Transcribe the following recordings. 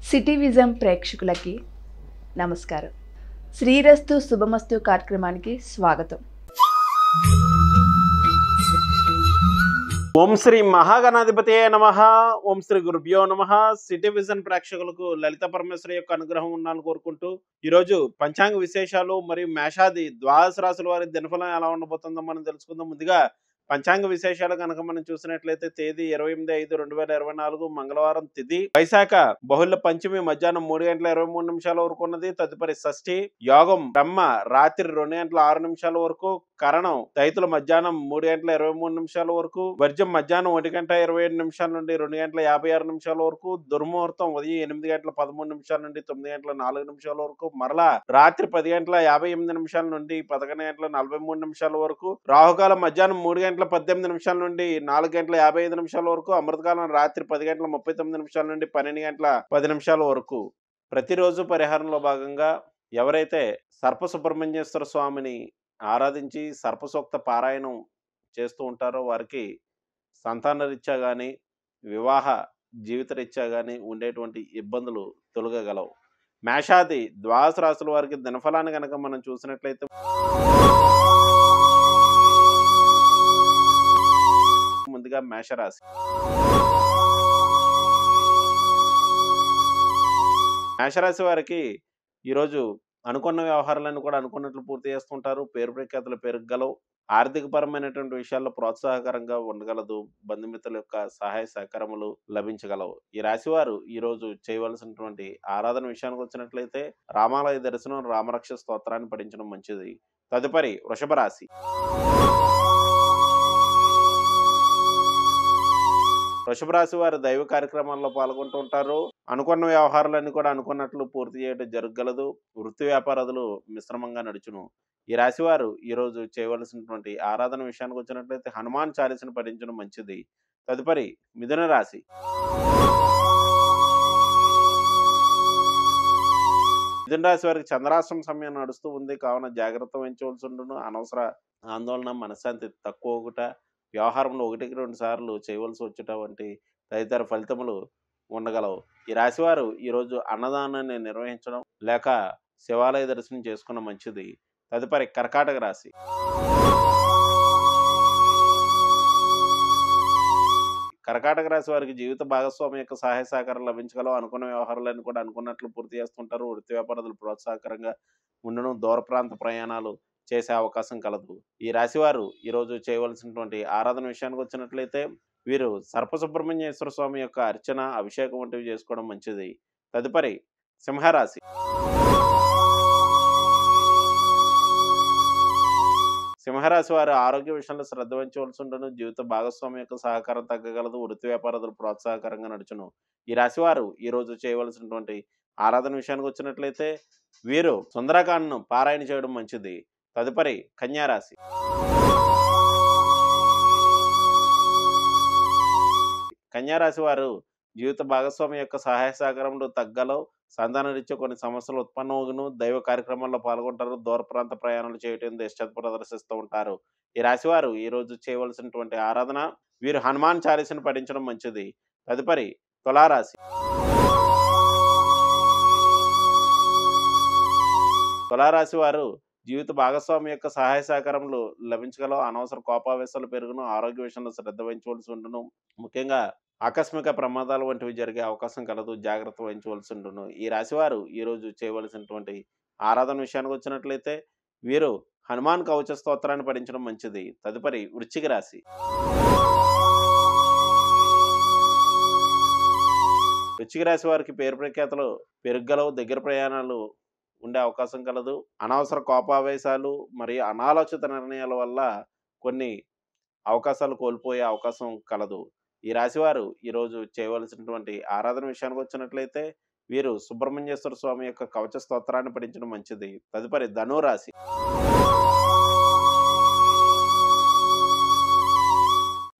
City vision ప్రేక్షకులకి నమస్కారం. శ్రీరస్తు శుభమస్తు కార్యక్రమానికి స్వాగతం. ఓం శ్రీ మహాగణాధిపతియే నమః. ఓం శ్రీ గురుభ్యో నమః. సిటీ విజన్ ప్రేక్షకులకు లలిత పరమేశ్వరి యొక్క అనుగ్రహం ఉండాలని కోరుకుంటూ ఈరోజు పంచాంగ విశేషాలు మరియు మేషాది ద్వాదశ రాశుల వారి దినఫలం ఎలా ఉండబోతుందో మనం తెలుసుకుందాం. ముందుగా పంచాంగ విశేషాలు కనుక మనం చూసినట్లయితే తేదీ 28/5/2024 మంగళవారం, తిథి వైశాఖ బహుళ పంచమి మధ్యాహ్నం 3:23 వరకు ఉన్నది. తదుపరి షష్ఠి యోగం బ్రహ్మ రాత్రి 2:06 వరకు, కరణం దైతుల మధ్యాహ్నం 3:23 వరకు, వర్జం మధ్యాహ్నం 1:27 నుండి 2:56 వరకు, దుర్ముహూర్తం ఉదయం 8:13 నుండి 9:04 వరకు, మరలా రాత్రి 10:58 నుండి 11:43 వరకు, రాహుకాలం మధ్యాహ్నం 3:18 నుండి 4:55 వరకు, అమృతకాలం రాత్రి 10:39 నుండి 12:10 వరకు. ప్రతిరోజు పరిహారంలో భాగంగా ఎవరైతే సర్ప సుబ్రహ్మణ్యేశ్వర స్వామిని ఆరాధించి సర్పసూక్త పారాయణం చేస్తూ ఉంటారో వారికి సంతాన రీత్యా కానీ వివాహ జీవిత రీత్యా కానీ ఉండేటువంటి ఇబ్బందులు తొలగగలవు. మేషాది ద్వాదశ రాశుల వారికి దినఫలాన్ని కనుక మనం చూసినట్లయితే ముందుగా మేషరాశి. మేషరాశి వారికి ఈరోజు అనుకున్న వ్యవహారాలను కూడా అనుకున్నట్లు పూర్తి చేస్తుంటారు. పేరు ప్రఖ్యాతులు పెరగలవు. ఆర్థిక పరమైనటువంటి విషయాల్లో ప్రోత్సాహకరంగా ఉండగలదు. బంధుమిత్రుల యొక్క సహాయ సహకారములు లభించగలవు. ఈ రాశి వారు ఈరోజు చేయవలసినటువంటి ఆరాధన విషయానికి వచ్చినట్లయితే రామాలయ దర్శనం, రామరక్ష స్తోత్రాన్ని పఠించడం మంచిది. తదుపరి వృషభ రాశి. వృషభ రాశి వారు దైవ కార్యక్రమాల్లో పాల్గొంటూ ఉంటారు. అనుకున్న వ్యవహారాలన్నీ కూడా అనుకున్నట్లు పూర్తి చేయడం జరగగలదు. వృత్తి వ్యాపారాలు మిశ్రమంగా నడుచును. ఈ రాశి వారు ఈరోజు చేయవలసినటువంటి ఆరాధన విషయానికి వచ్చినట్లయితే హనుమాన్ చాలీసాను పఠించడం మంచిది. తదుపరి మిథున రాశి. మిథున రాశి వారికి చంద్రాశ్రమ సమయం నడుస్తూ ఉంది కావున జాగ్రత్త వహించవలసి ఉండును. అనవసర ఆందోళన, మనశ్శాంతి తక్కువగుట, వ్యవహారంలో 1-2 సార్లు చేయవలసి వచ్చుట వంటి తదితర ఫలితములు ఉండగలవు. ఈ రాశివారు ఈరోజు అన్నదానాన్ని నిర్వహించడం లేక శివాలయ దర్శనం చేసుకున్న మంచిది. తదుపరి కర్కాటక రాశి. కర్కాటక రాశి వారికి జీవిత భాగస్వామి యొక్క సహాయ సహకారం లభించగలవు. అనుకున్న వ్యవహారాలను కూడా అనుకున్నట్లు పూర్తి చేస్తుంటారు. వృత్తి వ్యాపారాలు ప్రోత్సాహకరంగా ఉండడం, దూర ప్రాంత ప్రయాణాలు చేసే అవకాశం కలదు. ఈ రాశివారు ఈరోజు చేయవలసినటువంటి ఆరాధన విషయానికి వచ్చినట్లయితే వీరు సర్ప సుబ్రహ్మణ్యేశ్వర స్వామి యొక్క అర్చన, అభిషేకం వంటివి చేసుకోవడం మంచిది. తదుపరి సింహరాశి. సింహరాశి వారు ఆరోగ్య విషయంలో శ్రద్ధ వహించవలసి ఉండను. జీవిత భాగస్వామి యొక్క సహకారం తగ్గగలదు. వృత్తి వ్యాపారాలు ప్రోత్సాహకరంగా నడుచును. ఈ రాశి వారు ఈరోజు చేయవలసినటువంటి ఆరాధన విషయానికి వచ్చినట్లయితే వీరు సుందరకాండను పారాయణ చేయడం మంచిది. తదుపరి కన్యారాశి. కన్యారాశి వారు జీవిత భాగస్వామి యొక్క సహాయ సహకారములు తగ్గలవు. సంతాన రీత్యా కొన్ని సమస్యలు ఉత్పన్నమగును. దైవ కార్యక్రమాల్లో పాల్గొంటారు. దూర ప్రాంత ప్రయాణాలు చేయటం ఇష్టత ప్రదర్శిస్తూ ఉంటారు. ఈ రాశి వారు ఈరోజు చేయవలసినటువంటి ఆరాధన వీరు హనుమాన్ చాలీసాను పఠించడం మంచిది. తదుపరి తులారాశి. తులారాశి వారు జీవిత భాగస్వామి యొక్క సహాయ సహకారములు లభించగలవు. అనవసర కోపావేశాలు పెరుగును. ఆరోగ్య విషయంలో శ్రద్ధ వహించవలసి ఉండును. ముఖ్యంగా ఆకస్మిక ప్రమాదాలు వంటివి జరిగే అవకాశం కలదు. జాగ్రత్త వహించవలసి ఉండును. ఈ రాశివారు ఈరోజు చేయవలసినటువంటి ఆరాధన విషయానికి వచ్చినట్లయితే వీరు హనుమాన్ కవచ స్తోత్రాన్ని పఠించడం మంచిది. తదుపరి వృశ్చిక రాశి. వృశ్చిక రాశి వారికి పేరు ప్రఖ్యాతలు పెరగలవు. దగ్గర ప్రయాణాలు ఉండే అవకాశం కలదు. అనవసర కోపావేశాలు మరియు అనాలోచిత నిర్ణయాల వల్ల కొన్ని అవకాశాలు కోల్పోయే అవకాశం కలదు. ఈ రాశివారు ఈరోజు చేయవలసినటువంటి ఆరాధన విషయానికి వచ్చినట్లయితే వీరు సుబ్రహ్మణ్యేశ్వర స్వామి యొక్క కవచ స్తోత్రాన్ని పఠించడం మంచిది. తదుపరి ధనురాశి.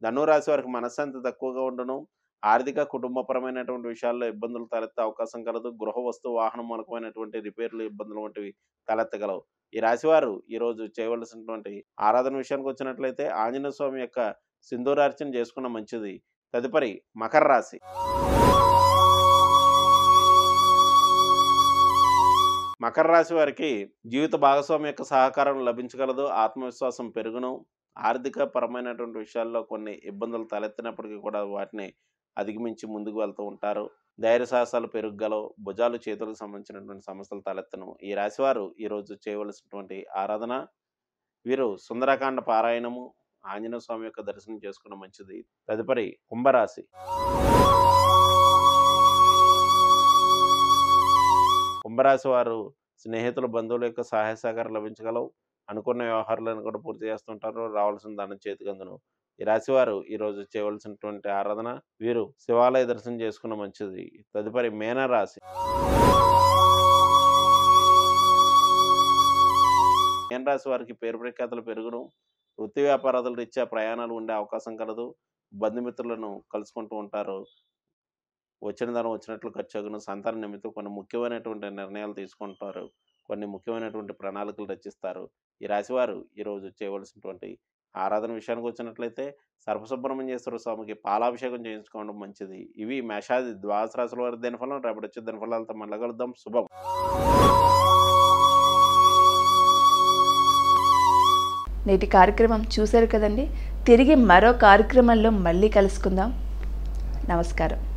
ధనురాశి వారికి మనశ్శాంతి తక్కువగా ఉండను. ఆర్థిక కుటుంబపరమైనటువంటి విషయాల్లో ఇబ్బందులు తలెత్తే అవకాశం కలదు. గృహ వస్తు వాహనం మూలకమైనటువంటి రిపేర్లు, ఇబ్బందులు వంటివి తలెత్తగలవు. ఈ రాశివారు ఈరోజు చేయవలసినటువంటి ఆరాధన విషయానికి వచ్చినట్లయితే ఆంజనేయ స్వామి యొక్క సింధూరార్చన చేసుకున్న మంచిది. తదుపరి మకర రాశి. మకర రాశి వారికి జీవిత భాగస్వామి యొక్క సహకారం లభించగలదు. ఆత్మవిశ్వాసం పెరుగును. ఆర్థిక పరమైనటువంటి విషయాల్లో కొన్ని ఇబ్బందులు తలెత్తినప్పటికీ కూడా వాటిని అధిగమించి ముందుకు వెళ్తూ ఉంటారు. ధైర్య సాహసాలు పెరుగగలవు. భుజాలు చేతులకు సంబంధించినటువంటి సమస్యలు తలెత్తను. ఈ రాశివారు ఈరోజు చేయవలసినటువంటి ఆరాధన, వీరు సుందరకాండ పారాయణము, ఆంజనేయ స్వామి యొక్క దర్శనం చేసుకోవడం మంచిది. తదుపరి కుంభరాశి. కుంభరాశి వారు స్నేహితుల బంధువుల యొక్క సహాయ సహకారం లభించగలవు. అనుకున్న వ్యవహారాలను కూడా పూర్తి చేస్తుంటారు. రావాల్సిన ధనం చేతికందును. ఈ రాశి వారు ఈరోజు చేయవలసినటువంటి ఆరాధన, వీరు శివాలయ దర్శనం చేసుకున్న మంచిది. తదుపరి మీనరాశి. మీనరాశి వారికి పేరు ప్రఖ్యాతులు పెరుగును. వృత్తి వ్యాపారాల రీత్యా ప్రయాణాలు ఉండే అవకాశం కలదు. బంధుమిత్రులను కలుసుకుంటూ ఉంటారు. వచ్చిన ధనం వచ్చినట్లు ఖర్చగును. సంతాన నిమిత్తం కొన్ని ముఖ్యమైనటువంటి నిర్ణయాలు తీసుకుంటారు. కొన్ని ముఖ్యమైనటువంటి ప్రణాళికలు రచిస్తారు. ఈ రాశివారు ఈరోజు చేయవలసినటువంటి ఆరాధన విషయానికి వచ్చినట్లయితే సర్వసుబ్రహ్మణ్యేశ్వర స్వామికి పాలాభిషేకం చేయించుకోవడం మంచిది. ఇవి మేషాది ద్వాదశ రాశుల వారి దినఫలం. రేపటి వచ్చే దినఫలాలతో మళ్ళీ కలుద్దాం. శుభం. నేటి కార్యక్రమం చూశారు కదండి. తిరిగి మరో కార్యక్రమంలో మళ్ళీ కలుసుకుందాం. నమస్కారం.